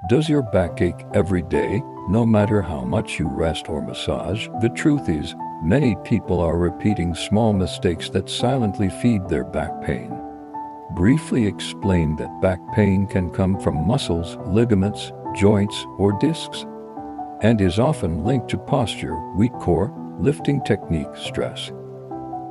Does your back ache every day, no matter how much you rest or massage? The truth is, many people are repeating small mistakes that silently feed their back pain. Briefly explain that back pain can come from muscles, ligaments, joints, or discs, and is often linked to posture, weak core, lifting technique, stress,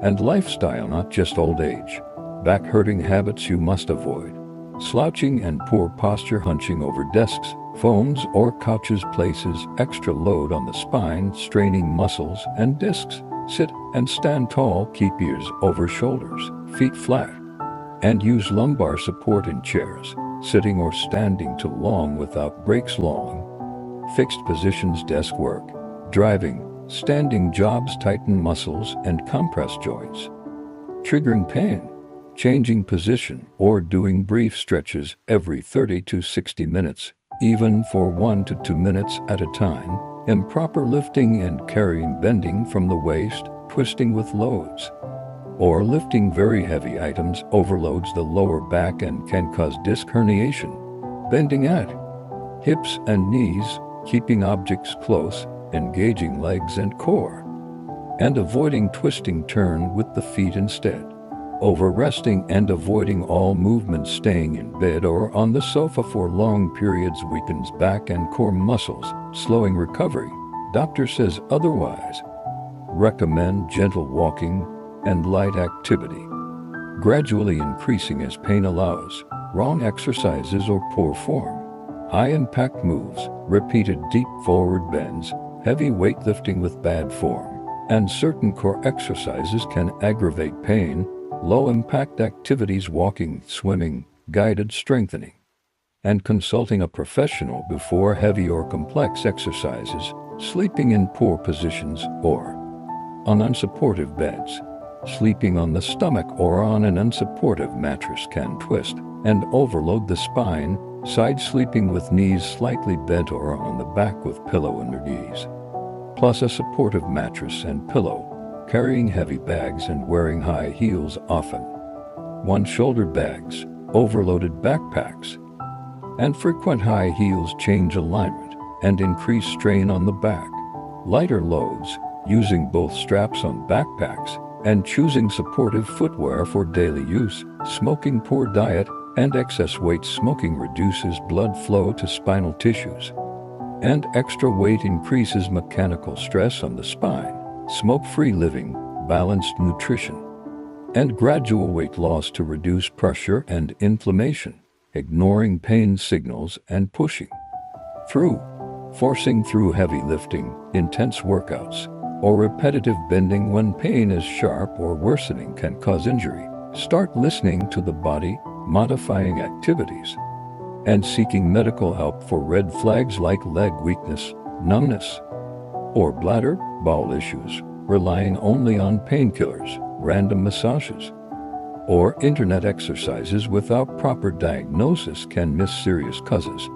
and lifestyle, not just old age. Back hurting habits you must avoid. Slouching and poor posture, hunching over desks, phones, or couches places extra load on the spine, straining muscles and discs. Sit and stand tall, keep ears over shoulders, feet flat, and use lumbar support in chairs. Sitting or standing too long without breaks. Long, fixed positions, desk work, driving, standing jobs tighten muscles and compress joints. Triggering pain, changing position or doing brief stretches every 30 to 60 minutes, even for 1 to 2 minutes at a time. Improper lifting and carrying, bending from the waist, twisting with loads, or lifting very heavy items overloads the lower back and can cause disc herniation. Bending at hips and knees, keeping objects close, engaging legs and core, and avoiding twisting, turn with the feet instead. Over-resting and avoiding all movement, staying in bed or on the sofa for long periods weakens back and core muscles, slowing recovery. Doctor says otherwise. Recommend gentle walking and light activity, gradually increasing as pain allows. Wrong exercises or poor form. High-impact moves, repeated deep forward bends, heavy weightlifting with bad form, and certain core exercises can aggravate pain. Low-impact activities, walking, swimming, guided strengthening, and consulting a professional before heavy or complex exercises. Sleeping in poor positions or on unsupportive beds. Sleeping on the stomach or on an unsupportive mattress can twist and overload the spine. Side sleeping with knees slightly bent or on the back with pillow under knees, plus a supportive mattress and pillow. Carrying heavy bags and wearing high heels often. One-shouldered bags, overloaded backpacks, and frequent high heels change alignment and increase strain on the back. Lighter loads, using both straps on backpacks and choosing supportive footwear for daily use. Smoking, poor diet, and excess weight. Smoking reduces blood flow to spinal tissues, and extra weight increases mechanical stress on the spine. Smoke-free living, balanced nutrition, and gradual weight loss to reduce pressure and inflammation. Ignoring pain signals and pushing through, forcing through heavy lifting, intense workouts, or repetitive bending when pain is sharp or worsening can cause injury. Start listening to the body, modifying activities, and seeking medical help for red flags like leg weakness, numbness, or bladder, bowel issues. Relying only on painkillers, random massages, or internet exercises without proper diagnosis can miss serious causes.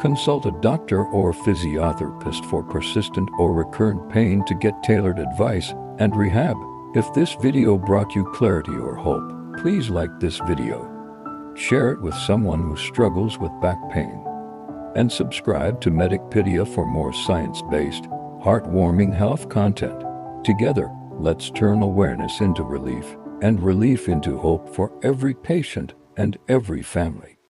Consult a doctor or physiotherapist for persistent or recurrent pain to get tailored advice and rehab. If this video brought you clarity or hope, please like this video, share it with someone who struggles with back pain, and subscribe to Medickpidia for more science-based, heartwarming health content. Together, let's turn awareness into relief, and relief into hope for every patient and every family.